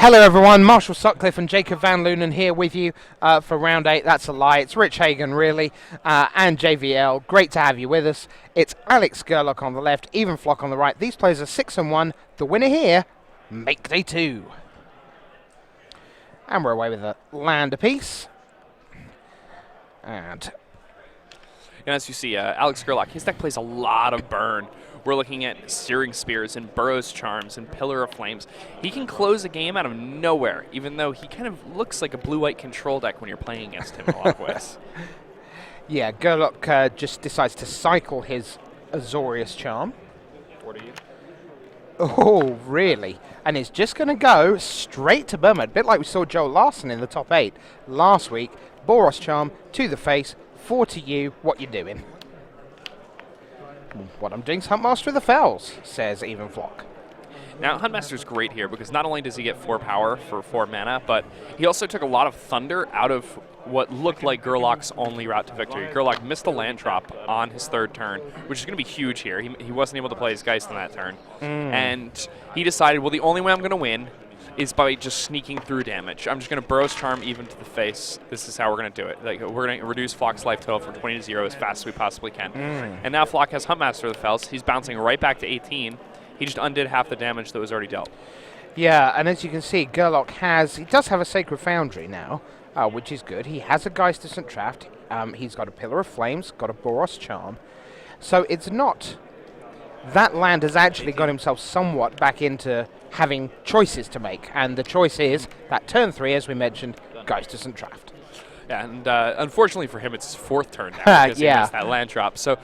Hello everyone, Marshall Sutcliffe and Jacob Van Lunen here with you for round 8. That's a lie, it's Rich Hagan really, and JVL. Great to have you with us. It's Alex Gerlach on the left, Even Flock on the right. These players are 6-1. The winner here, make day 2. And we're away with a land apiece. And as you see, Alex Gerlach, his deck plays a lot of burn. We're looking at Searing Spears and Burrow's Charms and Pillar of Flames. He can close a game out of nowhere, even though he kind of looks like a blue-white control deck when you're playing against him in a lot of ways. Yeah, Gerlach just decides to cycle his Azorius Charm. What are you? Oh, really? And it's just going to go straight to Burma, a bit like we saw Joel Larson in the top 8 last week. Boros Charm to the face, 4 to you, what you doing? What I'm doing's Huntmaster of the Fells, says Even Flock. Now, Huntmaster's great here because not only does he get 4 power for 4 mana, but he also took a lot of thunder out of what looked like Gerlach's only route to victory. Gerlach missed a land drop on his 3rd turn, which is going to be huge here. He wasn't able to play his Geist on that turn. And he decided, well, the only way I'm going to win is by just sneaking through damage. I'm just going to Burrow's Charm even to the face. This is how we're going to do it. Like, we're going to reduce Flock's life total from 20 to 0 as fast as we possibly can. And now Flock has Huntmaster of the Fells. He's bouncing right back to 18. He just undid half the damage that was already dealt. Yeah, and as you can see, Gerlach he does have a Sacred Foundry now, which is good. He has a Geist of St. Traft. He's got a Pillar of Flames, got a Boros Charm. So it's not... That land has actually got himself somewhat back into having choices to make, and the choice is that turn 3, as we mentioned, Geist of St. Traft. Yeah, and unfortunately for him, it's his 4th turn now because he missed that land drop. So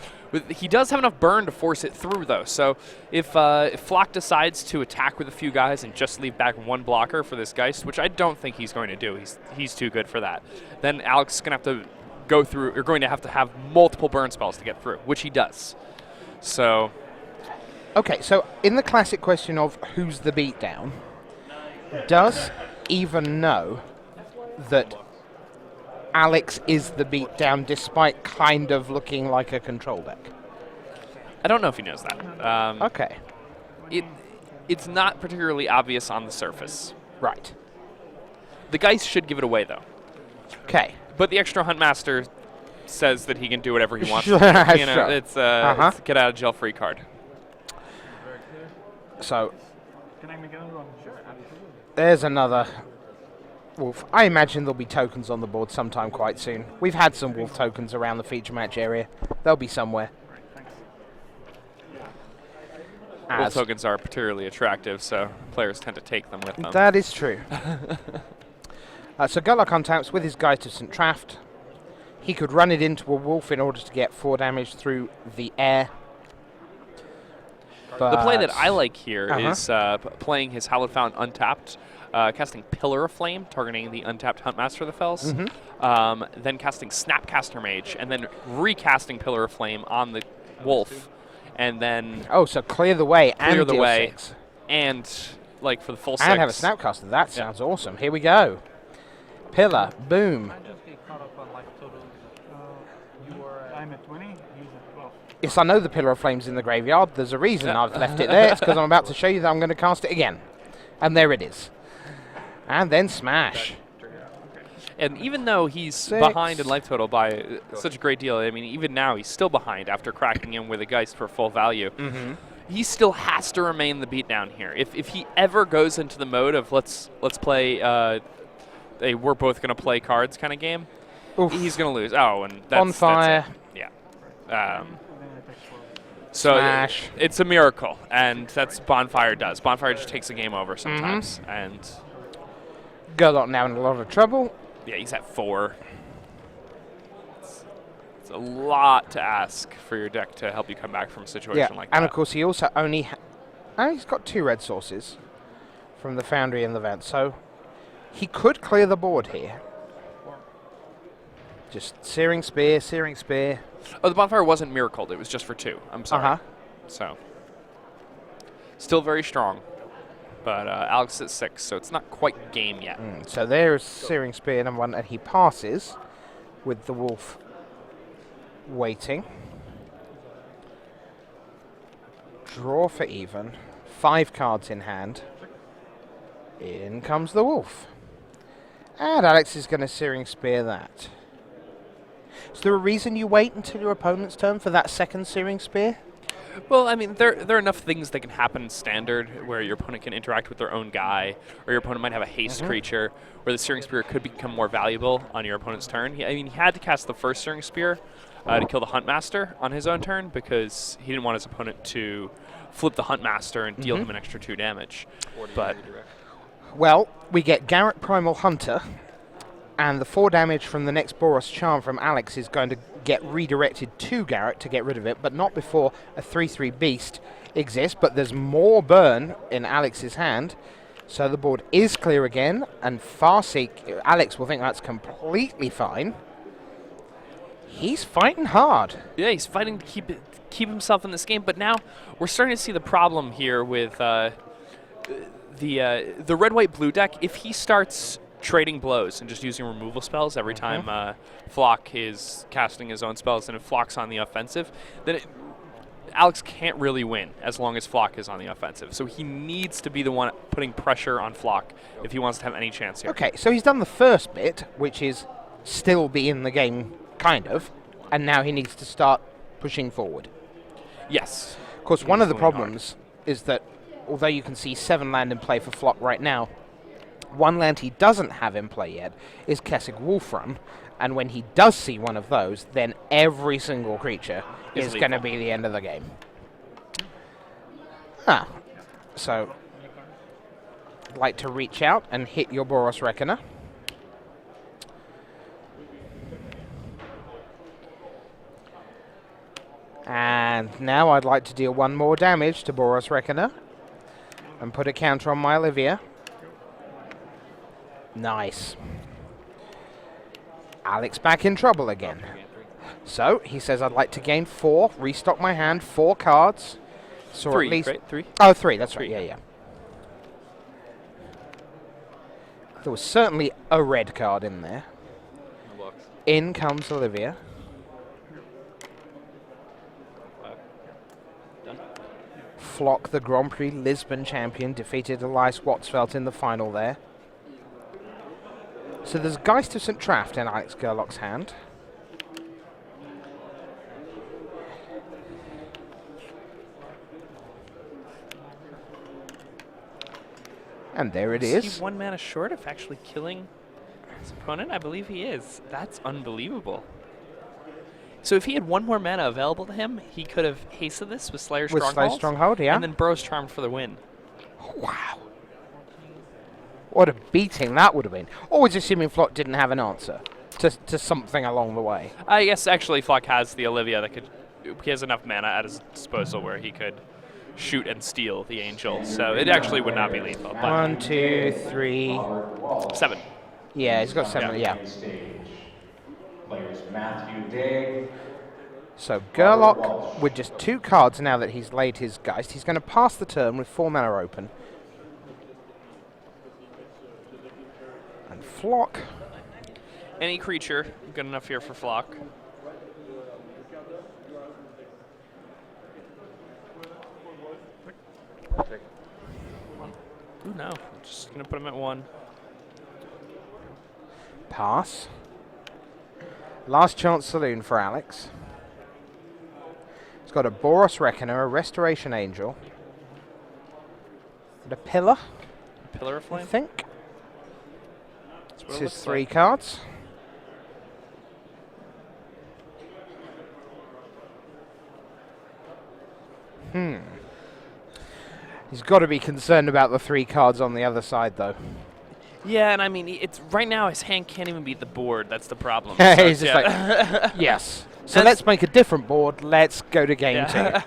he does have enough burn to force it through, though. So if Flock decides to attack with a few guys and just leave back 1 blocker for this Geist, which I don't think he's going to do, he's too good for that, then Alex is going to have to go through. You're going to have multiple burn spells to get through, which he does. So. Okay, so in the classic question of who's the beatdown, does Even know that Alex is the beatdown despite kind of looking like a control deck? I don't know if he knows that. Okay. It's not particularly obvious on the surface. Right. The Geist should give it away, though. Okay. But the extra Huntmaster says that he can do whatever he wants. Sure. It's a get out of jail free card. So, there's another wolf. I imagine there'll be tokens on the board sometime quite soon. We've had some wolf tokens around the feature match area. They'll be somewhere. Wolf tokens are particularly attractive, so players tend to take them with them. That is true. So Gerlach untaps with his Geist of St. Traft. He could run it into a wolf in order to get 4 damage through the air. But the play that I like here is playing his Hallowed Fountain untapped, casting Pillar of Flame, targeting the untapped Huntmaster of the Fells, then casting Snapcaster Mage, and then recasting Pillar of Flame on the wolf, and then so clear the way and deal 6. And like for the full 6. And have a Snapcaster. That sounds awesome. Here we go. Pillar, boom. I'm at 20, he's at 12. Yes, I know the Pillar of Flame's in the graveyard. There's a reason I've left it there. It's because I'm about to show you that I'm going to cast it again. And there it is. And then smash. And even though he's 6. behind in life total by such a great deal, I mean, even now he's still behind after cracking in with a Geist for full value. He still has to remain the beatdown here. If he ever goes into the mode of let's play we're both going to play cards kind of game, he's going to lose. Oh, and that's Bonfire. That's it. Yeah. So Smash. It's a miracle, and that's Bonfire does. Bonfire just takes the game over sometimes, and Gerlach now in a lot of trouble. yeah, he's at 4. It's a lot to ask for your deck to help you come back from a situation like that. And of course he also only he's got 2 red sources from the Foundry and the Vent, so he could clear the board here. Just Searing Spear, Searing Spear. Oh, the Bonfire wasn't miracled. It was just for 2. I'm sorry. So, still very strong. But Alex at 6, so it's not quite game yet. So there's Searing Spear number 1, and he passes with the wolf waiting. Draw for Even. 5 cards in hand. In comes the wolf. And Alex is going to Searing Spear that. Is there a reason you wait until your opponent's turn for that second Searing Spear? Well, I mean, there are enough things that can happen in Standard where your opponent can interact with their own guy, or your opponent might have a haste creature, where the Searing Spear could become more valuable on your opponent's turn. I mean, he had to cast the first Searing Spear to kill the Huntmaster on his own turn because he didn't want his opponent to flip the Huntmaster and deal him an extra 2 damage. But Well, we get Garrett Primal Hunter, and the 4 damage from the next Boros Charm from Alex is going to get redirected to Garrett to get rid of it, but not before a 3/3 Beast exists. But there's more burn in Alex's hand, so the board is clear again, and Farseek, Alex will think that's completely fine. He's fighting hard. yeah, he's fighting to keep himself in this game. But now we're starting to see the problem here with the red-white-blue deck. If he starts trading blows and just using removal spells every time Flock is casting his own spells, and if Flock's on the offensive, then Alex can't really win as long as Flock is on the offensive. So he needs to be the one putting pressure on Flock if he wants to have any chance here. Okay, so he's done the first bit, which is still be in the game, kind of, and now he needs to start pushing forward. Yes. Of course, one of the He's going problems is that although you can see 7 land in play for Flock right now, one land he doesn't have in play yet is Kessig Wolfram, and when he does see one of those, then every single creature Is is going to lethal. be the end of the game. So I'd like to reach out and hit your Boros Reckoner. And now I'd like to deal 1 more damage to Boros Reckoner and put a counter on my Olivia. Nice. Alex back in trouble again. So he says I'd like to gain 4, restock my hand, 4 cards. So 3, at least right? 3? Oh, 3, that's right. 3. Yeah. There was certainly a red card in there. In comes Olivia. Flock, the Grand Prix Lisbon champion, defeated Elias Watsfeld in the final there. So there's Geist of St. Traft in Alex Gerlock's hand. And there it Is is. he 1 mana short of actually killing his opponent? I believe he is. That's unbelievable. So if he had 1 more mana available to him, he could have hasted this with Slayer's With Stronghold. Slayer's Stronghold, yeah. And then Burrow's Charm for the win. Wow. What a beating that would have been. Always assuming Flock didn't have an answer to something along the way. Yes, actually, Flock has the Olivia that could. He has enough mana at his disposal where he could shoot and steal the Angel. So it actually would not be lethal. But 1, 2, 3. 7. Yeah, he's got 7. Yeah. Players Matthew Day. So Gerlock, with just 2 cards now that he's laid his Geist, he's going to pass the turn with 4 mana open. And Flock. Any creature, good enough here for Flock. Ooh, no. I'm just going to put him at 1. Pass. Last chance saloon for Alex. He's got a Boros Reckoner, a Restoration Angel, and a Pillar, Pillar of I Flame? think. That's what This it is looks 3 like. cards. He's got to be concerned about the 3 cards on the other side, though. Yeah, and I mean, it's right now his hand can't even beat the board. That's the problem. He's So, just like, yes. So That's- let's make a different board. Let's go to game 2.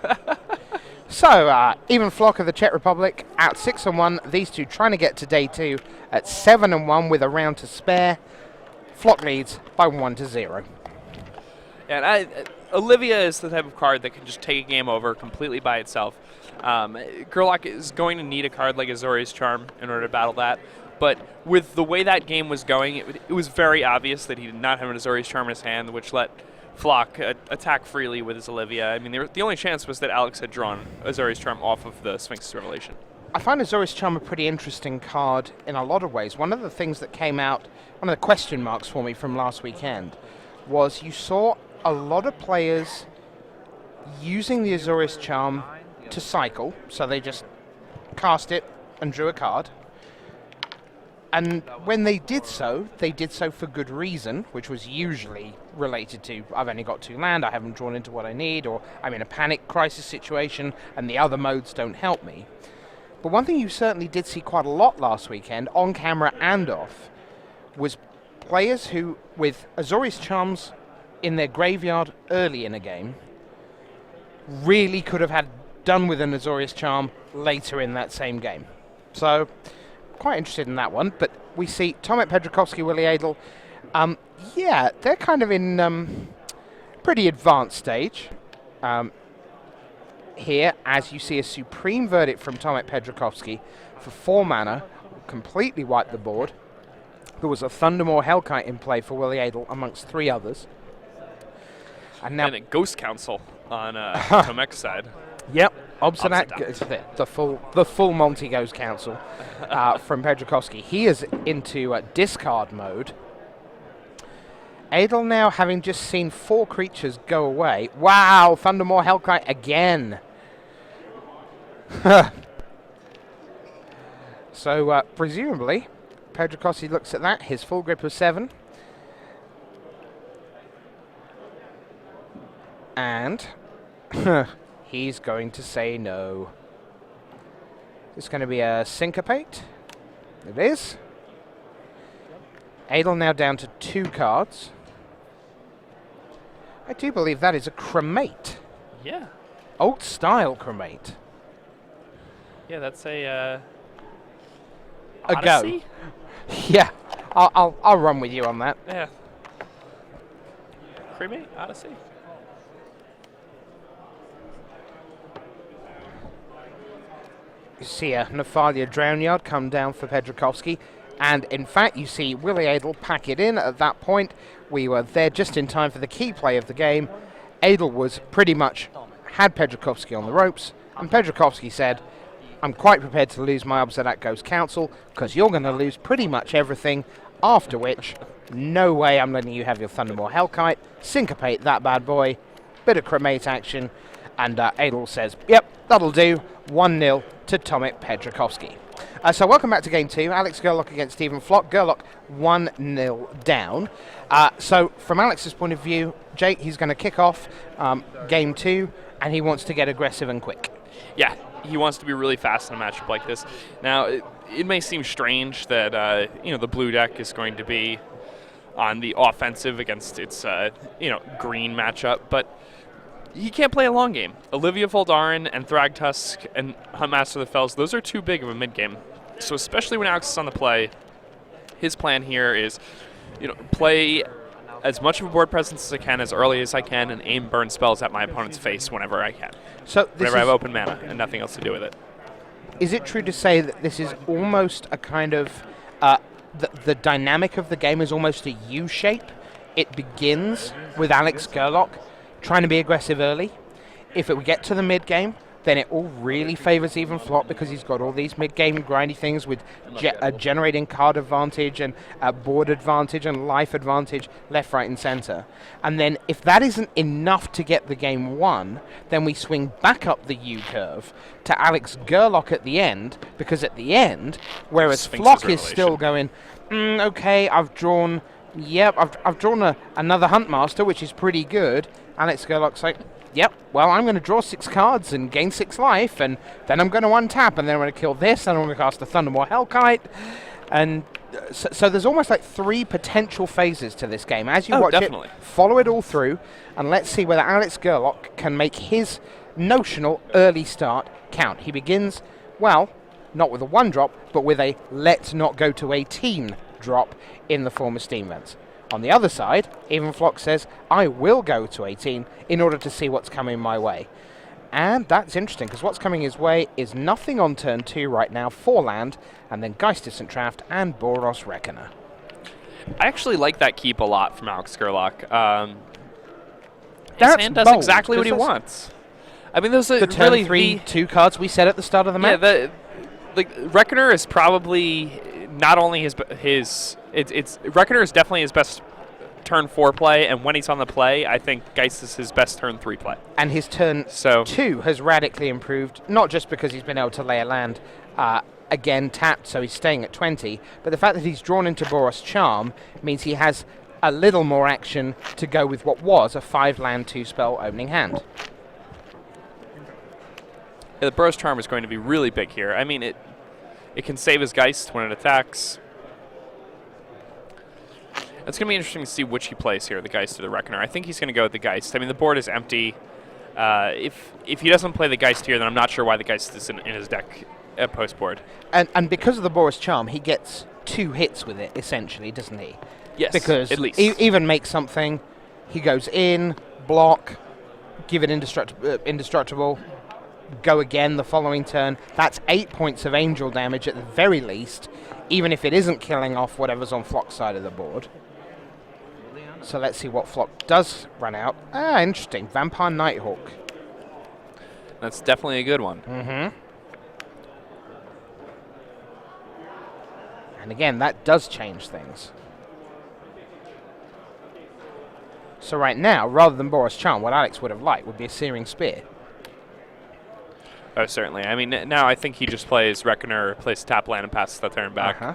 So, even Flock of the Czech Republic out 6-1. These two trying to get to day 2 at 7-1 with a round to spare. Flock leads by 1-0. And Olivia is the type of card that can just take a game over completely by itself. Gerlock is going to need a card like Azorius Charm in order to battle that. But with the way that game was going, it was very obvious that he did not have an Azorius Charm in his hand, which let Flock attack freely with his Olivia. I mean, the only chance was that Alex had drawn Azorius Charm off of the Sphinx's Revelation. I find Azorius Charm a pretty interesting card in a lot of ways. One of the things that came out, one of the question marks for me from last weekend, was you saw a lot of players using the Azorius Charm to cycle, so they just cast it and drew a card. And when they did so for good reason, which was usually related to, I've only got 2 land, I haven't drawn into what I need, or I'm in a panic crisis situation and the other modes don't help me. But one thing you certainly did see quite a lot last weekend, on camera and off, was players who, with Azorius Charms in their graveyard early in a game, really could have had done with an Azorius Charm later in that same game. So, quite interested in that one. But we see Tomek Pedrakovsky, Willie Adel. Yeah, they're kind of in pretty advanced stage. Here, as you see a supreme verdict from Tomek Pedrakovsky for 4 mana, completely wiped the board. There was a Thundermaw Hellkite in play for Willie Adel amongst 3 others. And now a Ghost Council on Tomek's side. Yep, Obsidian, the full Monty Ghost Council from Pedrakovsky. He is into discard mode. Adel now, having just seen 4 creatures go away. Wow, Thundermaw Hellkite again. So, presumably, Pedrakovsky looks at that. His full grip of 7. And he's going to say no. It's going to be a Syncopate. It is. Adel now down to 2 cards. I do believe that is a Cremate. Yeah. Old style Cremate. Yeah, that's a go. Odyssey? Yeah, I'll run with you on that. Yeah. Cremate? Odyssey? You see a Nephalia Drownyard come down for Pedrakovsky. And in fact, you see Willie Adel pack it in at that point. We were there just in time for the key play of the game. Adel was pretty much had Pedrakovsky on the ropes. And Pedrakovsky said, I'm quite prepared to lose my Obsidian Ghost Council because you're going to lose pretty much everything. After which, no way I'm letting you have your Thundermaw Hellkite. Syncopate that bad boy. Bit of Cremate action. And Adel says, yep, that'll do. 1-0 to Tomek Pedrakovsky. So welcome back to Game 2. Alex Gerlach against Stephen Flock. Gerlach 1-0 down. So from Alex's point of view, Jake, he's going to kick off Game 2, and he wants to get aggressive and quick. Yeah, he wants to be really fast in a matchup like this. Now, it may seem strange that the blue deck is going to be on the offensive against its green matchup, but he can't play a long game. Olivia Voldaren and Thragtusk and Huntmaster of the Fells, those are too big of a mid-game. So especially when Alex is on the play, his plan here is, play as much of a board presence as I can, as early as I can, and aim burn spells at my opponent's face whenever I can. So whenever I have open mana and nothing else to do with it. Is it true to say that this is almost a kind of, the dynamic of the game is almost a U-shape? It begins with Alex Gerlach trying to be aggressive early. If it would get to the mid-game, then it all really favors Even Flock because he's got all these mid-game grindy things with generating card advantage and board advantage and life advantage left, right, and center. And then if that isn't enough to get the game won, then we swing back up the U-curve to Alex Gerlach at the end, because at the end, whereas Flock is still going, okay, I've drawn... Yep, I've drawn another Huntmaster, which is pretty good. Alex Gerlach's like, yep, well, I'm going to draw 6 cards and gain 6 life, and then I'm going to untap, and then I'm going to kill this, and I'm going to cast a Thundermaw Hellkite. And so there's almost like 3 potential phases to this game. As you watch definitely. it, follow it all through, and let's see whether Alex Gerlach can make his notional early start count. He begins, well, not with a 1-drop, but with a let's not go to 18 drop in the form of Steam Vents. On the other side, Even Flock says, I will go to 18 in order to see what's coming my way. And that's interesting, because what's coming his way is nothing on turn 2 right now, 4 land, and then Geist-Dissonant Draft and Boros Reckoner. I actually like that keep a lot from Alex Gerlach. His That's hand does bold, exactly what he 'cause wants. I mean, those are The turn really 3 2 cards we said at the start of the match. Yeah, like Reckoner is probably not only it's Reckoner is definitely his best turn 4 play, and when he's on the play, I think Geist is his best turn 3 play. And his turn So 2 has radically improved, not just because he's been able to lay a land again tapped, so he's staying at 20, but the fact that he's drawn into Boros Charm means he has a little more action to go with what was a 5-land 2-spell opening hand. the Boros Charm is going to be really big here. I mean, it can save his Geist when it attacks. It's going to be interesting to see which he plays here, the Geist or the Reckoner. I think he's going to go with the Geist. I mean, the board is empty. If he doesn't play the Geist here, then I'm not sure why the Geist is in his deck at post board. And because of the Boros Charm, he gets 2 hits with it, essentially, doesn't he? Yes, Because at least. even make something, he goes in, block, give it indestructible, go again the following turn. That's 8 points of angel damage at the very least, even if it isn't killing off whatever's on Flock's side of the board. So let's see what Flock does run out. Ah, interesting. Vampire Nighthawk. That's definitely a good one. Mm-hmm. And again, that does change things. So right now, rather than Boros Charm, what Alex would have liked would be a Searing Spear. Oh, certainly. I mean, now I think he just plays Reckoner, plays tap land, and passes the turn back. Uh-huh.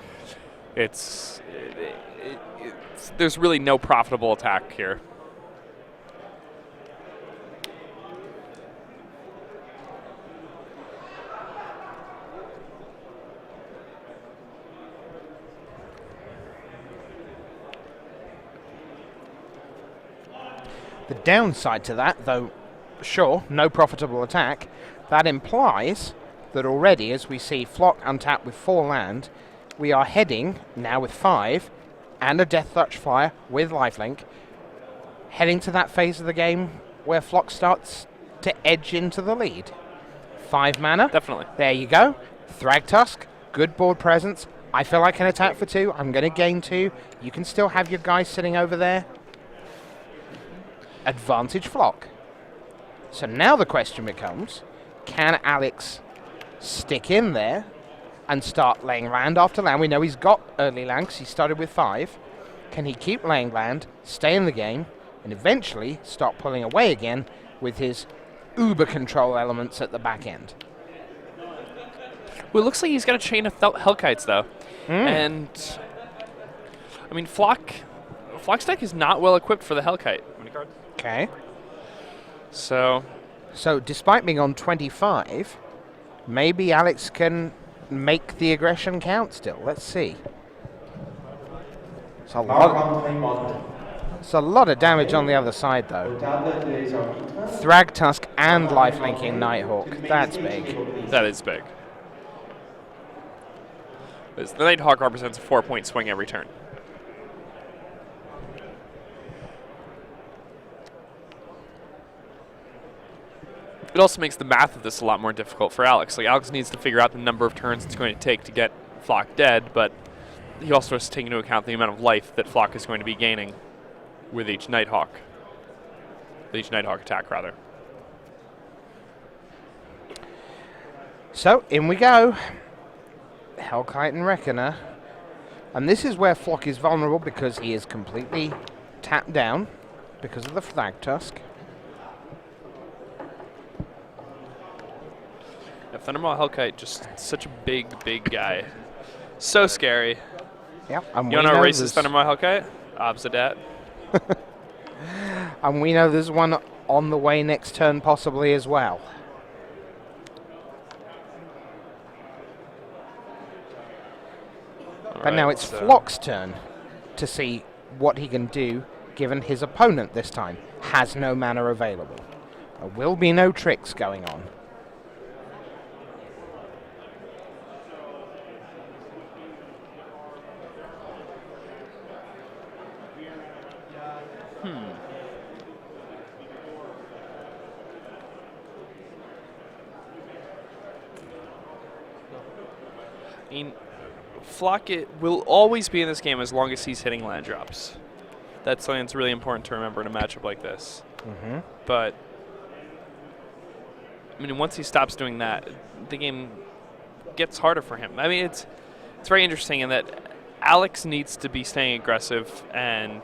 There's really no profitable attack here. The downside to that, though, sure, no profitable attack, that implies that already, as we see Flock untapped with 4 land, we are heading, now with 5, and a Death Touch Fire with lifelink, heading to that phase of the game where Flock starts to edge into the lead. 5 mana. Definitely. There you go. Thragtusk, good board presence. I feel I can attack for 2. I'm going to gain 2. You can still have your guys sitting over there. Advantage Flock. So now the question becomes, can Alex stick in there and start laying land after land? We know he's got early land because he started with 5. Can he keep laying land, stay in the game, and eventually start pulling away again with his uber control elements at the back end? Well, it looks like he's got a chain of Hellkites, though. And, I mean, Flock's deck is not well equipped for the Hellkite. Okay. So despite being on 25, maybe Alex can make the aggression count still. Let's see. It's a lot of damage on the other side, though. Thragtusk and lifelinking Nighthawk. That's big. that is big. The Nighthawk represents a 4-point swing every turn. It also makes the math of this a lot more difficult for Alex. Like, Alex needs to figure out the number of turns it's going to take to get Flock dead, but he also has to take into account the amount of life that Flock is going to be gaining with each Nighthawk. With each Nighthawk attack, rather. So, in we go. Hellkite and Reckoner. And this is where Flock is vulnerable because he is completely tapped down because of the Thragtusk. Yeah, Thundermaw Hellkite, just such a big, big guy. So scary. Yep. And You want to erase this Thundermaw Hellkite? Obsidat. And we know there's one on the way next turn possibly as well. But now it's Flock's turn to see what he can do, given his opponent this time has no mana available. There will be no tricks going on. I mean, Flock will always be in this game as long as he's hitting land drops. That's something that's really important to remember in a matchup like this. Mm-hmm. But, I mean, once he stops doing that, the game gets harder for him. I mean, it's very interesting in that Alex needs to be staying aggressive, and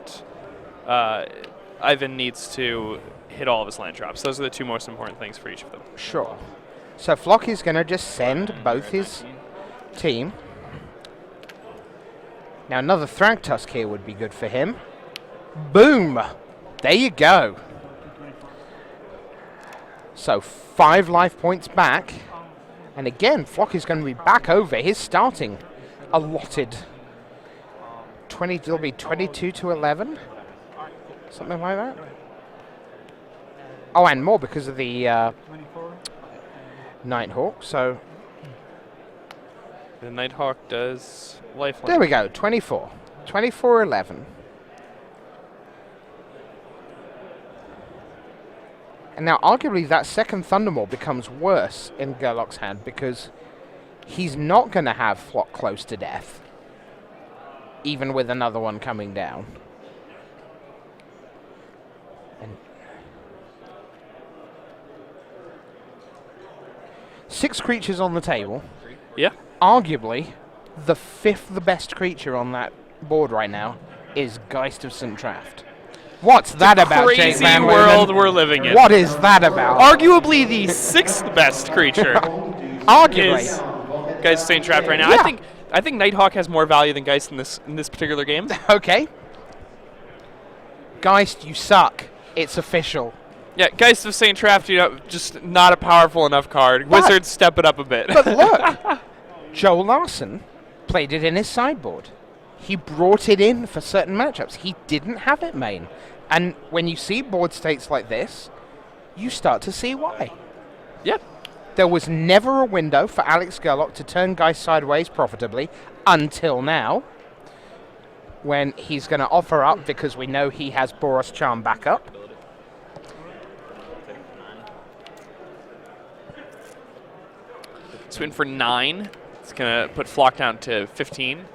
Ivan needs to hit all of his land drops. Those are the two most important things for each of them. Sure. So Flock is going to just send both his team. Now another Thragtusk here would be good for him. Boom! There you go. So 5 life points back. And again, Flock is going to be back over his starting allotted 20. It'll be 22 to 11, something like that. Oh, and more because of the 24. Nighthawk. So The Nighthawk does lifeline. there we go. 24, 11. And now, arguably, that second Thundermaw becomes worse in Gerlock's hand because he's not going to have Flock close to death, even with another one coming down. And 6 creatures on the table. Yeah. Arguably, the 5th best creature on that board right now is Geist of St. Traft. What's that about, Jake Crazy Van world Wouwen? we're living in. What is that about? Arguably the 6th best creature Arguably. is Geist of St. Traft right now. Yeah. I think Nighthawk has more value than Geist in this particular game. Okay. Geist, you suck. It's official. Yeah, Geist of St. Traft, just not a powerful enough card. But- Wizards step it up a bit. But look, Joe Larson played it in his sideboard. He brought it in for certain matchups. He didn't have it main. And when you see board states like this, you start to see why. Yep. There was never a window for Alex Gerlock to turn Geist sideways profitably until now, when he's going to offer up because we know he has Boros Charm backup. Swing for 9. It's going to put Flock down to 15.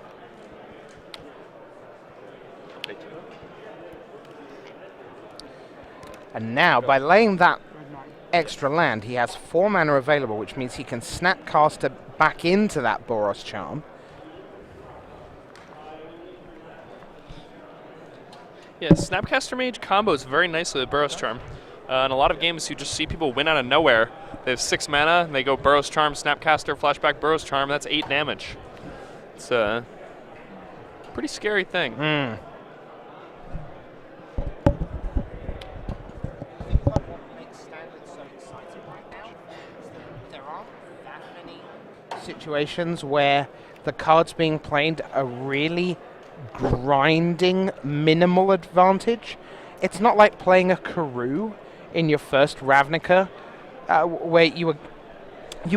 And now, by laying that extra land, he has 4 mana available, which means he can Snapcaster back into that Boros Charm. Yeah, Snapcaster Mage combos very nicely with Burrow's Charm. In a lot of games, you just see people win out of nowhere. They have 6 mana, and they go Burrow's Charm, Snapcaster, Flashback, Burrow's Charm. That's 8 damage. It's a pretty scary thing. Situations where the cards being played are really grinding minimal advantage. It's not like playing a Karoo in your first Ravnica, where you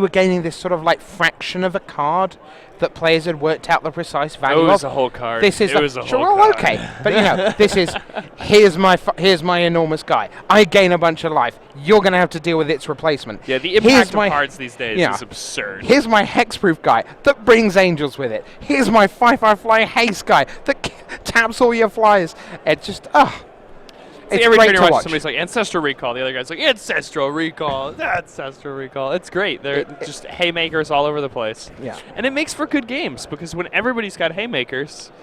were gaining this sort of like fraction of a card that players had worked out the precise value It was of. a whole card. This is It was a sure, whole well, card. okay, but this is here's my enormous guy. I gain a bunch of life. You're gonna have to deal with its replacement. Yeah, the impact of cards these days is absurd. Here's my hexproof guy that brings angels with it. Here's my 5/5 fly haste guy that taps all your flyers. It's just it's every great turn you to watch, watch. somebody's like, Ancestral Recall. The other guy's like, Ancestral Recall. Ancestral Recall. It's great. They're just haymakers all over the place. Yeah. And it makes for good games because when everybody's got haymakers,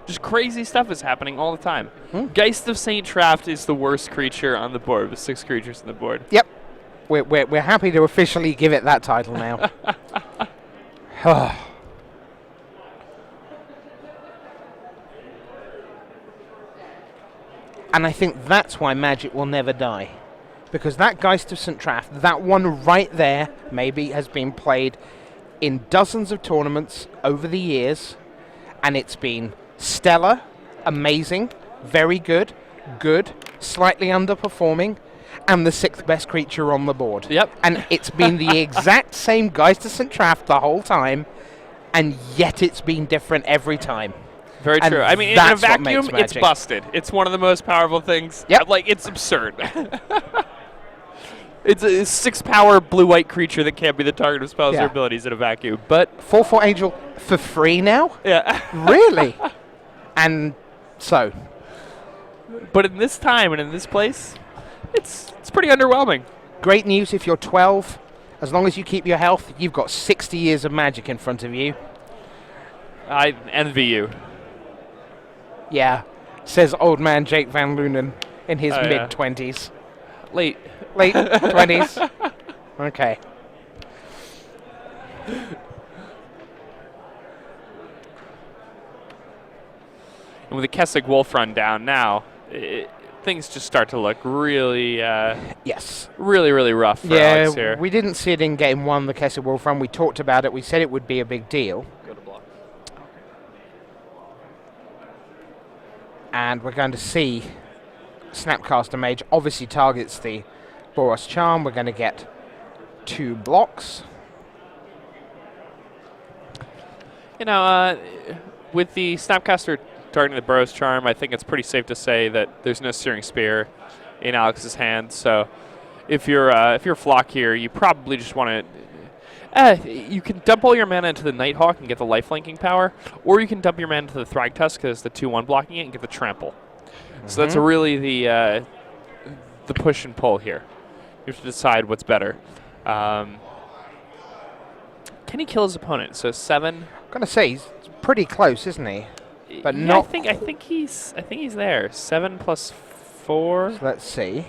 just crazy stuff is happening all the time. Geist of St. Traft is the worst creature on the board with 6 creatures on the board. Yep. We're happy to officially give it that title now. And I think that's why Magic will never die. Because that Geist of St. Traft, that one right there, maybe has been played in dozens of tournaments over the years. And it's been stellar, amazing, very good, slightly underperforming, and the 6th best creature on the board. Yep. And it's been the exact same Geist of St. Traft the whole time, and yet it's been different every time. Very And true. I mean, in a that's what makes vacuum, it's Magic. busted. It's one of the most powerful things. Yep. Like, it's absurd. It's a 6-power blue-white creature that can't be the target of spells Yeah. or abilities in a vacuum. But, 4/4 Angel for free now? yeah. Really? And so, But in this time and in this place, it's pretty underwhelming. great news if you're 12 As long as you keep your health, you've got 60 years of magic in front of you. I envy you. Yeah, says old man Jake Van Lunen in his Oh, yeah. mid-20s. Late. Late 20s. Okay. And with the Kessig Wolf run down now, things just start to look really, Yes. really rough for Alex Yeah, here. we didn't see it in game one, the Kessel Wolf run. We talked about it. We said it would be a big deal. Go to block. And we're going to see Snapcaster Mage obviously targets the Boros Charm. We're going to get 2 blocks. You know, with the Snapcaster targeting the Boros Charm, I think it's pretty safe to say that there's no Searing Spear in Alex's hand. So if you're Flock here, you probably just want to. You can dump all your mana into the Nighthawk and get the lifelinking power, or you can dump your mana into the Thragtusk because the 2/1 blocking it and get the Trample. So that's really the push and pull here. You have to decide what's better. Can he kill his opponent? So 7. I'm going to say he's pretty close, isn't he? But yeah, not. I think he's there. 7 plus 4. So let's see.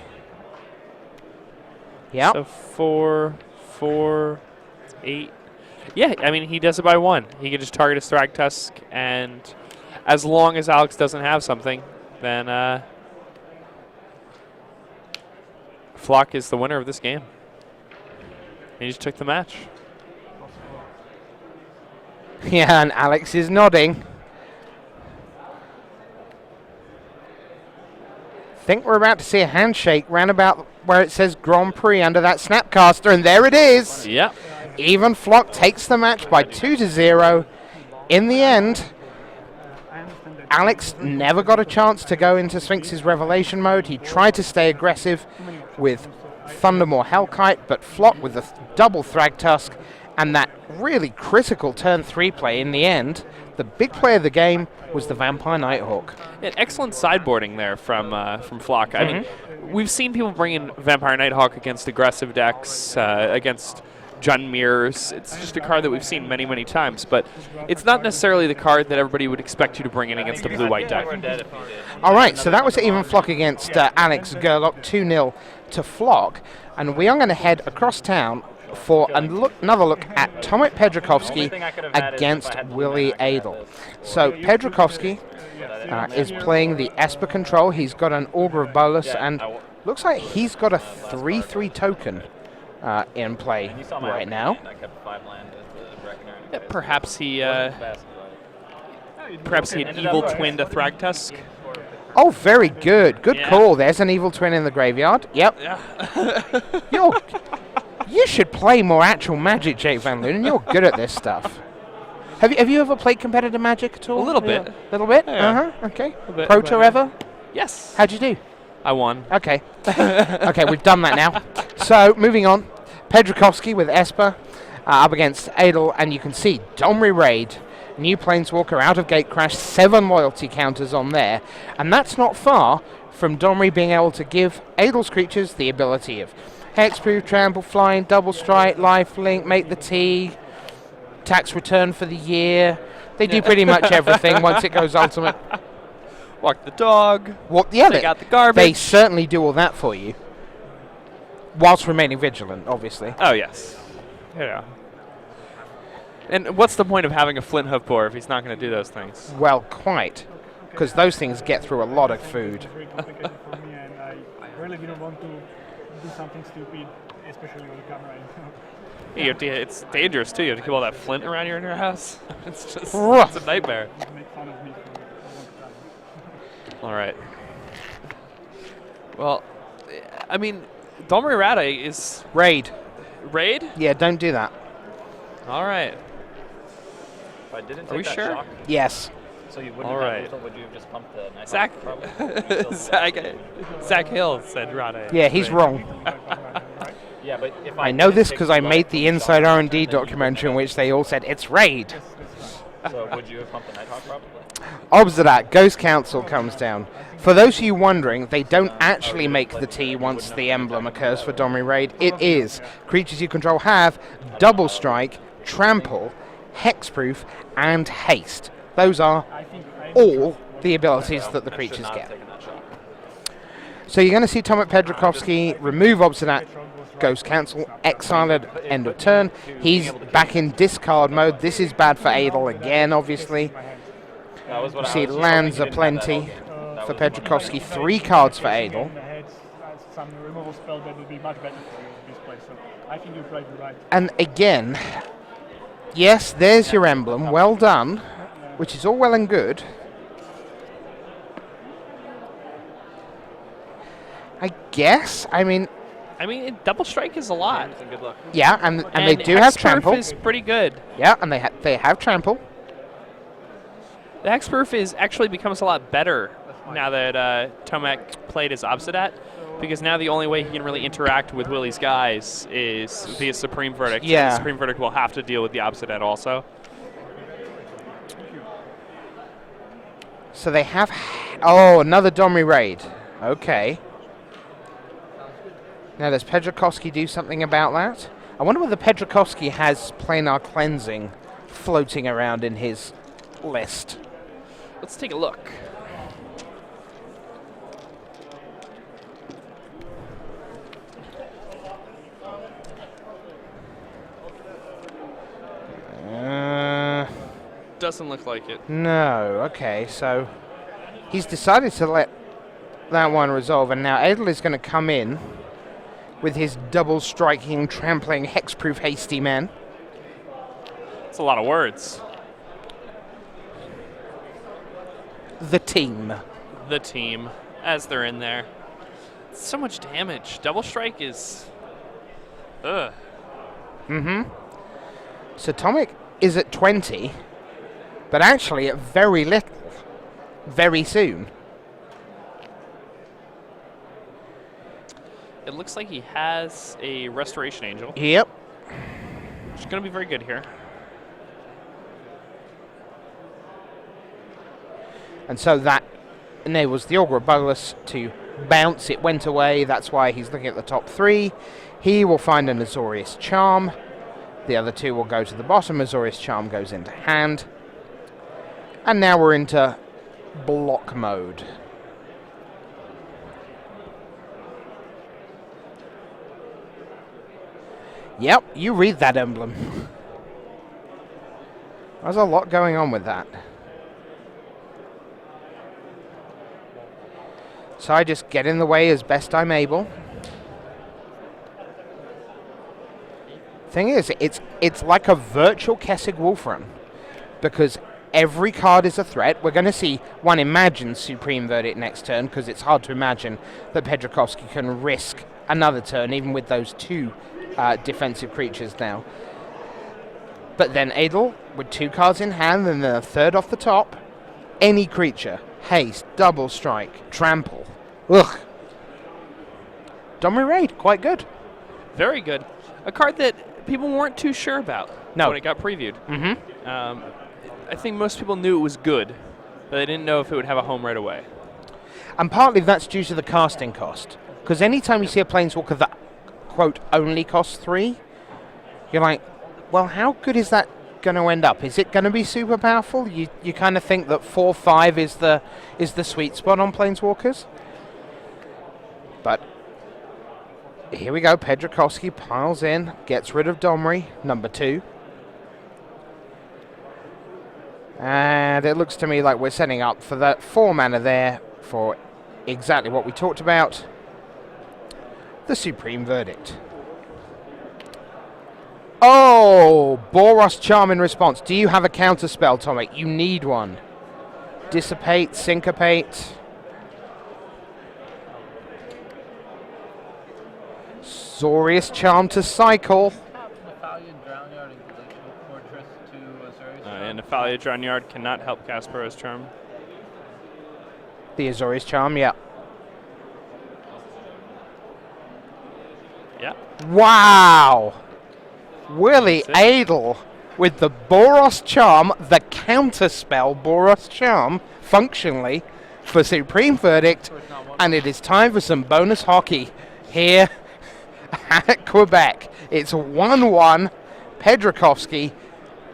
Yeah. So 4, 8. Yeah, I mean he does it by 1. He can just target his Thragtusk, and as long as Alex doesn't have something, then Flock is the winner of this game. He just took the match. Yeah, and Alex is nodding. Think we're about to see a handshake round about where it says Grand Prix under that Snapcaster, and there it is. Yep. Even Flock takes the match by 2-0. In the end, Alex never got a chance to go into Sphinx's Revelation mode. He tried to stay aggressive with Thundermaw Hellkite, but Flock with the double Thragtusk and that really critical turn 3 play in the end. The big play of the game was the Vampire Nighthawk. Yeah, excellent sideboarding there from Flock. I mean, we've seen people bring in Vampire Nighthawk against aggressive decks, against Jund Mirrors. It's just a card that we've seen many, many times, but it's not necessarily the card that everybody would expect you to bring in against a blue-white deck. All right, so that was even Flock against Alex Gerlach, 2-0 to Flock. And we are going to head across town for another look at Tomek Pedrakovsky against Willie Adel. So Pedrakovsky is playing the Esper control. He's got an Augur of Bolus, and looks like he's got a 3/3 token in play right now. Yeah, perhaps he had evil twinned a Thragtusk. Oh, very good. Good Yeah. call. There's an evil twin in the graveyard. Yep. Yeah. You should play more actual Magic, Jake Van Lunen. You're good at this stuff. Have you ever played competitive Magic at all? A little bit. A little bit? Yeah. Okay. bit, Proto but, ever? Yes. How'd you do? I won. Okay. Okay, we've done that now. So, moving on. Pedrakovsky with Esper up against Adel, and you can see Domri Raid, new Planeswalker out of Gatecrash, 7 loyalty counters on there, and that's not far from Domri being able to give Adel's creatures the ability of Hexproof, Trample, Flying, Double Strike, Lifelink, Make the Tea, Tax Return for the year. They do pretty much everything once it goes Ultimate. Walk the dog. Take out the garbage. They certainly do all that for you, whilst remaining vigilant, obviously. Oh, yes. Yeah. And what's the point of having a Flint Hoof Boar if he's not going to do those things? Well, quite, because those things get through a lot of food. Very complicated for me, and I really didn't want to do something stupid, especially with the camera. You have to, it's dangerous, too. You have to keep all that flint around in your house. It's just Rough. it's a nightmare. Make fun of me for a long time. All right. Well, I mean, Domri Rade is Raid. Raid? Yeah, don't do that. All right. If I didn't Are we take that sure? shock, Yes. so you wouldn't All have right. lethal, would you have just pumped the nice Zach, Zach Hill said Rade. Yeah, he's Raid. wrong. Yeah, but if I know didn't this take because the I shock made the from Inside shock, R&D then you documentary in would which they all said, it's Raid. So would you have pumped the Nighthawk probably? Obsidat, Ghost Council comes down. For those of you wondering, they don't actually make the T once the emblem occurs for Domri Raid. It is. Creatures you control have Double Strike, Trample, Hexproof, and Haste. Those are all the abilities that the creatures get. So you're going to see Tomek Pedrakovsky remove Obsidat, Ghost Council, exile at end of turn. He's back in discard mode. This is bad for Adel again, obviously. You see lands are plenty for Pedrakovsky. 3 cards for Adel. Some removal spell that would be much better for you in this place. So I think you're probably right. And again, yes, there's your emblem. Well done, which is all well and good. I guess. I mean, Double Strike is a lot. Good luck. yeah, and they do have Hexproof trample. is pretty good. Yeah, and they have trample. The Hexproof actually becomes a lot better now that Tomek played as Obsidat, because now the only way he can really interact with Willie's guys is via Supreme Verdict. Yeah. The Supreme Verdict will have to deal with the Obsidat also. So they have. Oh, another Domri Raid. Okay. Now, does Pedrakovsky do something about that? I wonder whether Pedrakovsky has Planar Cleansing floating around in his list. Let's take a look. Doesn't look like it. No. Okay, so he's decided to let that one resolve, and now Adel is going to come in with his double striking, trampling, hexproof, hasty man. It's a lot of words. The team. The team, as they're in there. So much damage. Double Strike is... Ugh. So Tomek is at 20, but actually at very little, very soon. It looks like he has a Restoration Angel, Yep. which is going to be very good here. And so that enables the Augur of Bolas to bounce. It went away. That's why he's looking at the top 3. He will find an Azorius Charm. The other 2 will go to the bottom. Azorius Charm goes into hand. And now we're into block mode. Yep, you read that emblem. There's a lot going on with that. So I just get in the way as best I'm able. Thing is, it's like a virtual Kessig Wolf Run, because every card is a threat. We're going to see one imagine Supreme Verdict next turn, because it's hard to imagine that Pedrakovsky can risk another turn, even with those 2 defensive creatures now. But then Adel, with 2 cards in hand, and then a 3rd off the top, any creature, haste, double strike, trample. Ugh. Domri Raid, quite good. Very good. A card that people weren't too sure about when it got previewed. I think most people knew it was good, but they didn't know if it would have a home right away. And partly that's due to the casting cost. Because anytime you see a Planeswalker that, quote, only costs 3, you're like, well, how good is that going to end up? Is it going to be super powerful? You kind of think that 4/5 is the sweet spot on Planeswalkers. But here we go. Pedrakovsky piles in, gets rid of Domri, number 2. And it looks to me like we're setting up for that 4 mana there for exactly what we talked about. The Supreme Verdict. Oh, Boros Charm in response. Do you have a counter spell, Tomek? You need one. Dissipate, Syncopate. Azorius Charm to cycle. And Nephalia Drownyard cannot help Kasparov's Charm. The Azorius Charm, yeah. Yeah. Wow! Willie Adel with the Boros Charm, the counterspell Boros Charm, functionally, for Supreme Verdict. And it is time for some bonus hockey here at Quebec. It's 1-1. Pedrakowski.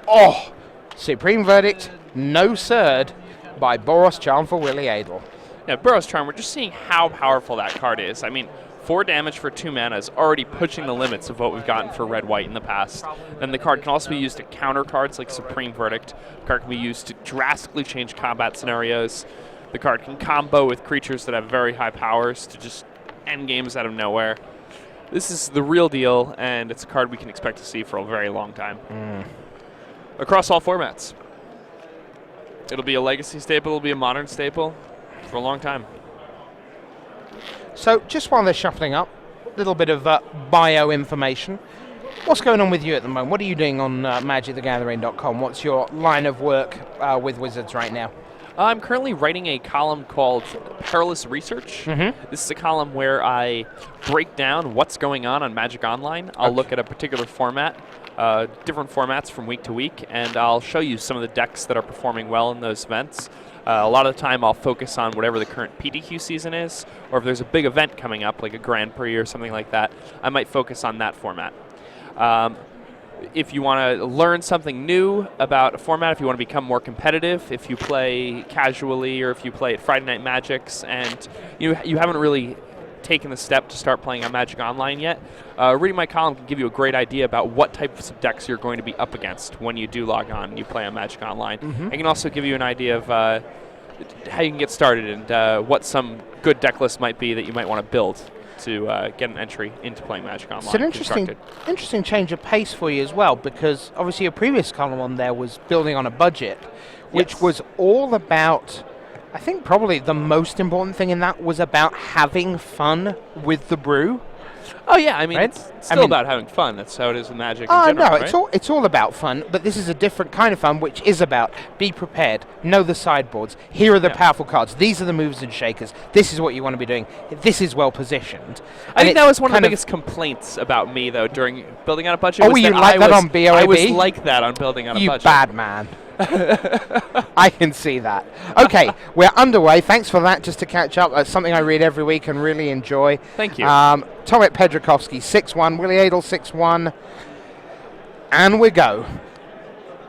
Oh, Supreme Verdict, no third by Boros Charm for Willie Adel. Yeah, Boros Charm, we're just seeing how powerful that card is. I mean, 4 damage for 2 mana is already pushing the limits of what we've gotten for red-white in the past. Then the card can also be used to counter cards like Supreme Verdict. The card can be used to drastically change combat scenarios. The card can combo with creatures that have very high powers to just end games out of nowhere. This is the real deal, and it's a card we can expect to see for a very long time. Across all formats. It'll be a legacy staple, it'll be a modern staple for a long time. So, just while they're shuffling up, a little bit of bio information. What's going on with you at the moment? What are you doing on MagicTheGathering.com? What's your line of work with Wizards right now? I'm currently writing a column called Perilous Research. This is a column where I break down what's going on Magic Online. I'll look at a particular format, different formats from week to week, and I'll show you some of the decks that are performing well in those events. A lot of the time I'll focus on whatever the current PTQ season is, or if there's a big event coming up, like a Grand Prix or something like that, I might focus on that format. If you want to learn something new about a format, if you want to become more competitive, if you play casually or if you play at Friday Night Magics and you haven't really taken the step to start playing on Magic Online yet, reading my column can give you a great idea about what types of decks you're going to be up against when you do log on and you play on Magic Online. It can also give you an idea of how you can get started and what some good deck lists might be that you might want to build to get an entry into playing Magic Online. It's an interesting change of pace for you as well, because obviously your previous column on there was building on a budget, which was all about, I think probably the most important thing in that was about having fun with the brew. Oh yeah, I mean, right? it's still about having fun. That's how it is with Magic in general, no, right? it's all about fun, but this is a different kind of fun, which is about be prepared, know the sideboards, here are the powerful cards, these are the moves and shakers, this is what you want to be doing, this is well positioned. I think that was one of the biggest complaints about me, though, during building on a budget. Oh, you like that on BOAB? I was like that on building on a budget. You bad man. I can see that. Okay, we're underway. Thanks for that. Just to catch up, that's something I read every week and really enjoy. Thank you. Tomek Pedrakowski, 6-1. Willie Adel, 6-1. And we go.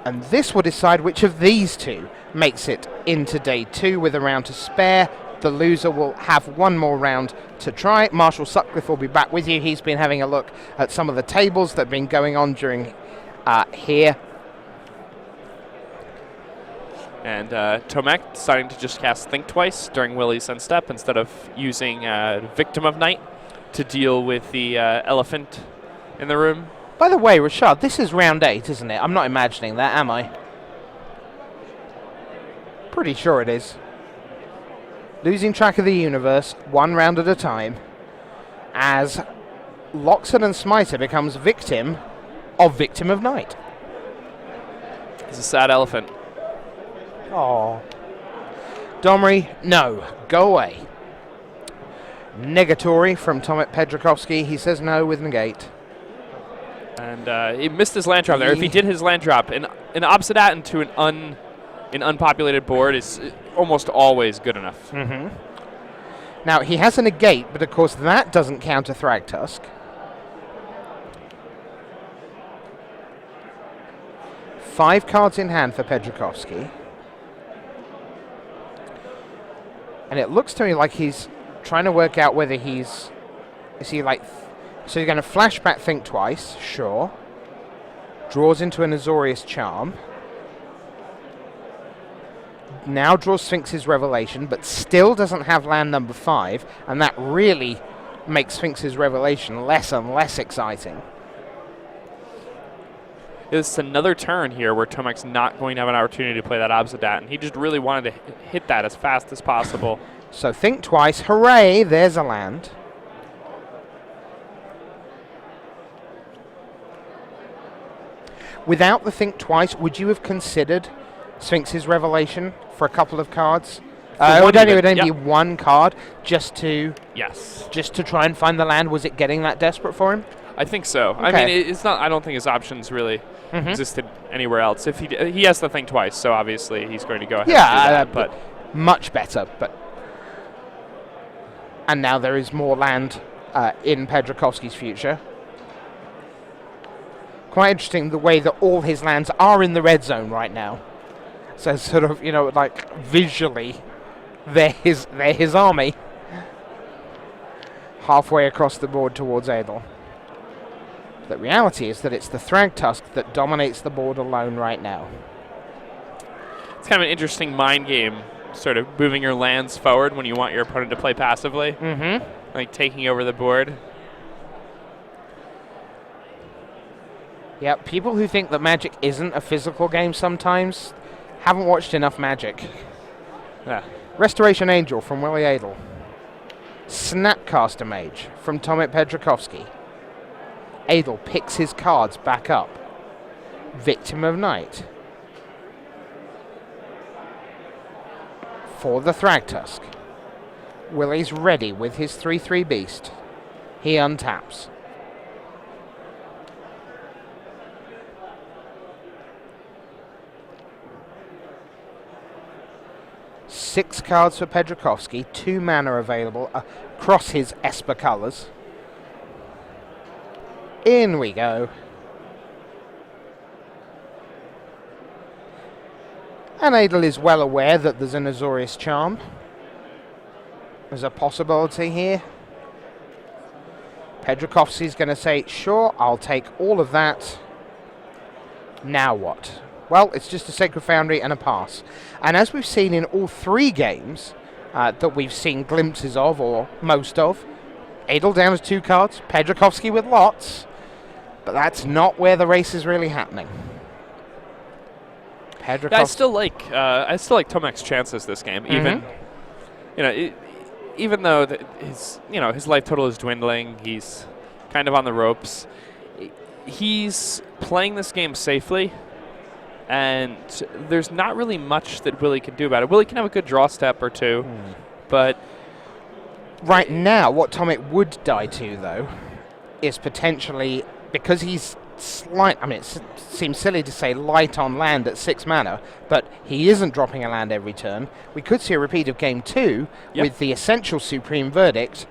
And this will decide which of these two makes it into day 2 with a round to spare. The loser will have one more round to try. Marshall Sutcliffe will be back with you. He's been having a look at some of the tables that have been going on during here. And Tomek deciding to just cast Think Twice during Willie's End Step instead of using Victim of Night to deal with the elephant in the room. By the way, Rashad, this is round 8, isn't it? I'm not imagining that, am I? Pretty sure it is. Losing track of the universe, one round at a time, as Loxodon and Smiter becomes victim of Victim of Night. It's a sad elephant. Oh. Domri, no. Go away. Negatory from Tomek Pedrakowski. He says no with negate. And he missed his land drop there. If he did his land drop, an Obsidat into an unpopulated board is almost always good enough. Now, he has a negate, but of course that doesn't counter Thragtusk. 5 cards in hand for Pedrakowski. And it looks to me like he's trying to work out whether is he like, so you're going to flashback Think Twice, sure. Draws into an Azorius Charm. Now draws Sphinx's Revelation, but still doesn't have land number 5, and that really makes Sphinx's Revelation less and less exciting. It's another turn here where Tomek's not going to have an opportunity to play that Obsidat, and he just really wanted to hit that as fast as possible. So Think Twice, hooray, there's a land. Without the Think Twice, would you have considered Sphinx's Revelation for a couple of cards? It would only be one card just to try and find the land. Was it getting that desperate for him? I think so. I Okay. mean, it's not. I don't think his options really existed anywhere else. If he has to think twice, so obviously he's going to go ahead and do that. But much better. And now there is more land in Pedrakovsky's future. Quite interesting the way that all his lands are in the red zone right now. So sort of, like visually, they're his army. Halfway across the board towards Adel. The reality is that it's the Thragtusk that dominates the board alone right now. it's kind of an interesting mind game, sort of moving your lands forward when you want your opponent to play passively, like taking over the board. Yeah, people who think that Magic isn't a physical game sometimes haven't watched enough Magic. Yeah. Restoration Angel from Willie Adel. Snapcaster Mage from Tomek Pedrakovsky. Adel picks his cards back up. Victim of Night. For the Thragtusk. Willie's ready with his 3/3 beast. He untaps. Six cards for Pedrakovsky, 2 mana available across his Esper colours. In we go. And Adel is well aware that there's an Azorius Charm. There's a possibility here. Pedrakovsky's going to say, sure, I'll take all of that. Now what? Well, it's just a Sacred Foundry and a pass. And as we've seen in all 3 games that we've seen glimpses of, or most of, Adel down as 2 cards, Pedrakovsky with lots, but that's not where the race is really happening. Pedrakovsky. I still like Tomek's chances this game, even though his life total is dwindling, he's kind of on the ropes. He's playing this game safely. And there's not really much that Willie can do about it. Willie can have a good draw step or 2, but right now, what Tomek would die to, though, is potentially, because he's slight, I mean, it seems silly to say light on land at 6 mana, but he isn't dropping a land every turn. We could see a repeat of Game 2 with the Essential Supreme Verdict,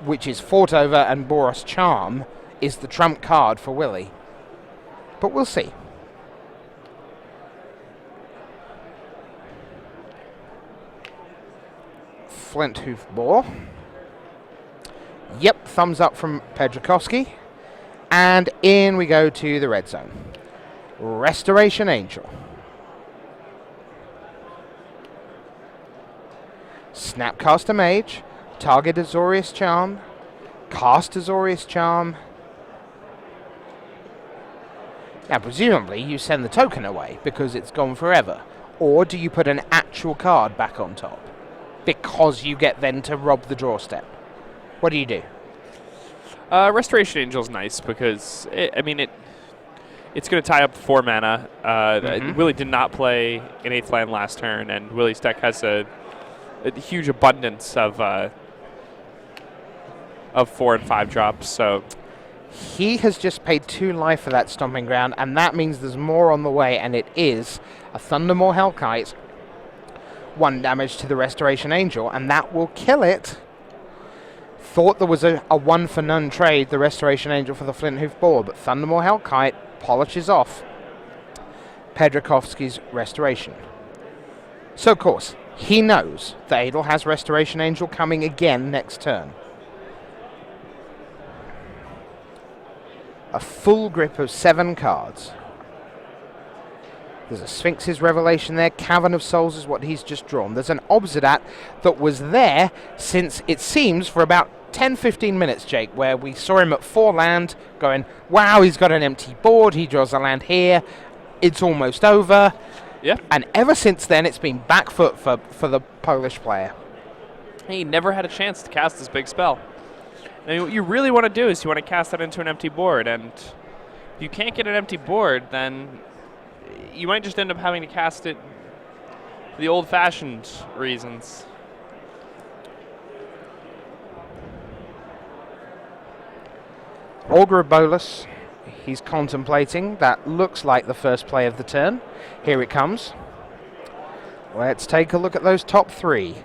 which is Fought Over, and Boros Charm is the trump card for Willie. But we'll see. Flint Hoof Boar. Yep, thumbs up from Pedrakovsky. And in we go to the red zone. Restoration Angel. Snapcaster Mage. Target Azorius Charm. Cast Azorius Charm. Now, presumably, you send the token away because it's gone forever. Or do you put an actual card back on top? Because you get then to rob the draw step. What do you do? Restoration Angel's nice because, it's going to tie up 4 mana. Willie did not play an 8th land last turn, and Willie's deck has a huge abundance of 4 and 5 drops, so... He has just paid 2 life for that Stomping Ground, and that means there's more on the way, and it is a Thundermaw Hellkite, 1 damage to the Restoration Angel, and that will kill it. Thought there was a 1-for-none trade, the Restoration Angel for the Flint Hoof Boar, but Thundermaw Hellkite polishes off Pedrakovsky's Restoration. So, of course, he knows that Adel has Restoration Angel coming again next turn. A full grip of 7 cards. There's a Sphinx's Revelation there. Cavern of Souls is what he's just drawn. There's an Obsidat that was there since, it seems, for about 10-15 minutes, Jake, where we saw him at 4 land going, wow, he's got an empty board. He draws a land here. It's almost over. Yeah. And ever since then, it's been back foot for the Polish player. He never had a chance to cast this big spell. I mean, what you really want to do is you want to cast that into an empty board, and if you can't get an empty board, then you might just end up having to cast it for the old-fashioned reasons. Augur Bolas, he's contemplating. That looks like the first play of the turn. Here it comes. Let's take a look at those top three.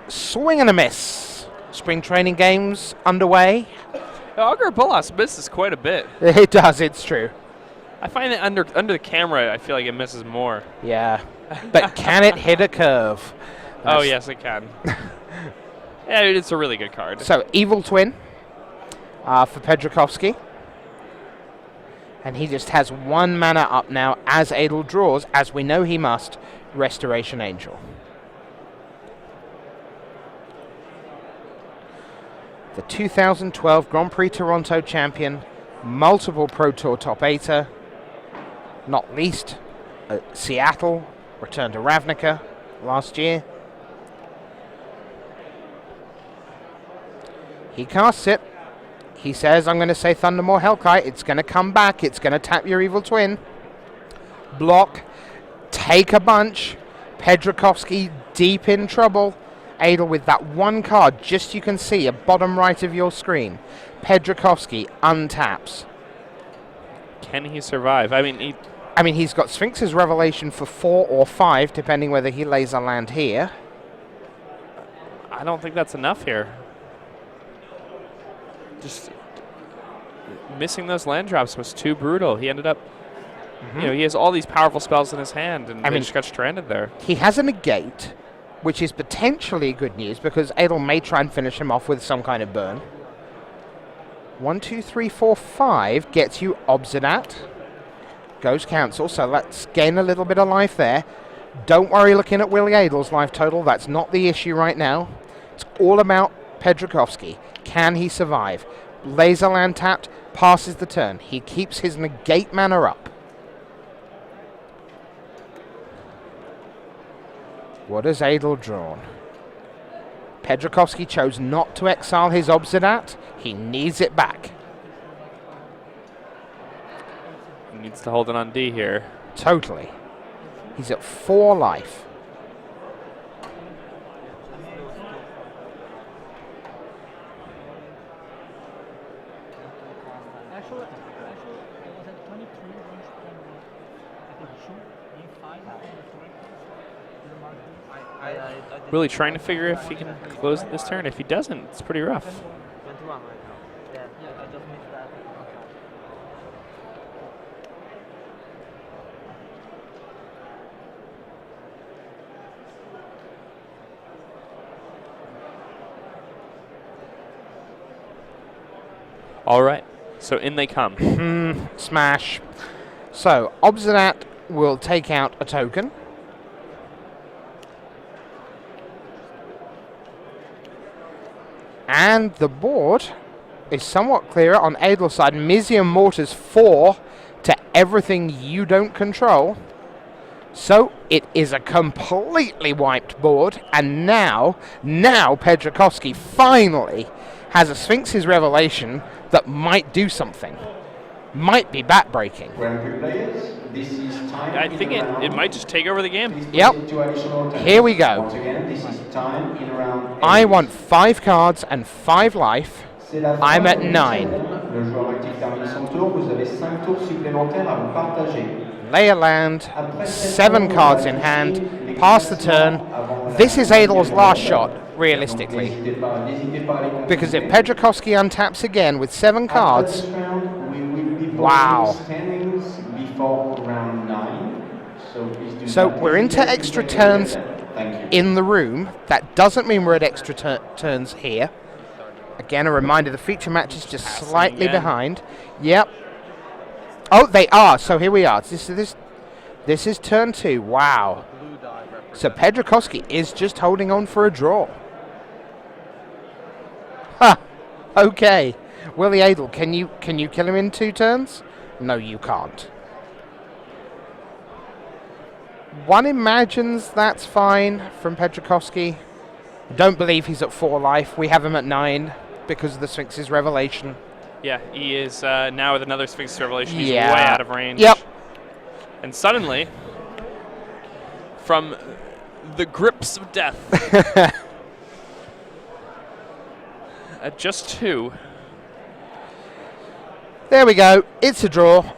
Swing and a miss. Spring training games underway. Augur Bolas misses quite a bit. It does, it's true. I find that under the camera, I feel like it misses more. Yeah. But can it hit a curve? Oh, yes, it can. Yeah, it's a really good card. So, Evil Twin for Pedrakowski. And he just has 1 mana up now as Adel draws, as we know he must, Restoration Angel. The 2012 Grand Prix Toronto champion, multiple Pro Tour top 8er, not least Seattle, returned to Ravnica last year. He casts it. He says, I'm going to say Thundermaw Hellkite. It's going to come back. It's going to tap your Evil Twin. Block. Take a bunch. Pedrakowski deep in trouble. Adel with that 1 card, just you can see at bottom right of your screen. Pedrakowski untaps. Can he survive? I mean, he's got Sphinx's Revelation for 4 or 5, depending whether he lays a land here. I don't think that's enough here. Just missing those land drops was too brutal. He ended up, he has all these powerful spells in his hand, and they just got stranded there. He has a negate, which is potentially good news because Adel may try and finish him off with some kind of burn. 1, 2, 3, 4, 5 gets you Obsidat. Goes Council, so let's gain a little bit of life there. Don't worry looking at Willie Adel's life total. That's not the issue right now. It's all about Pedrakowski. Can he survive? Laser land tapped, passes the turn. He keeps his negate mana up. What has Adel drawn? Pedrakowski chose not to exile his Obsidat. He needs it back. He needs to hold it on D here. Totally. He's at 4 life. Actually, I was at 23 range I think 2 in 5 Really trying to figure if he can close it this turn. If he doesn't, it's pretty rough. 21 right now. Yeah, I just missed that. All right, so in they come. Smash. So, Obsidat will take out a token. And the board is somewhat clearer on Adel's side. Mizzium Mortars 4 to everything you don't control. So it is a completely wiped board. And now Pedrakowski finally has a Sphinx's Revelation that might do something. Might be back-breaking. Grand Prix players, this is time. I think it might just take over the game. Yep. Here we go. Once again, this is time in round I 8. want 5 cards and 5 life. C'est la fin I'm at de la 9. semaine. Le joueur actif termine son tour. Vous avez 5 tours supplémentaires à vous partager. Lay a land, 7 cards in hand, pass the turn. This is Adel's last shot, realistically. N'hésitez pas à les Because if consulter. Pedrakowski untaps again with 7 After cards, this round, we will be Wow. posting standings before round 9. So please do So not we're into hesitate to extra take a look turns at that. Thank you. in the room. That doesn't mean we're at extra turns here. Again, a reminder, the feature match is just Passing slightly again. behind. Yep. Oh, they are. So here we are. This is turn 2. Wow. So Pedrakowski is just holding on for a draw. Ha! Okay. Willie Adel, can you kill him in 2 turns? No, you can't. One imagines that's fine from Pedrakowski. Don't believe he's at 4 life. We have him at 9 because of the Sphinx's Revelation. Yeah, he is now with another Sphinx Revelation. He's Yeah. way out of range. Yep. And suddenly, from the grips of death, at just 2, There we go. It's a draw.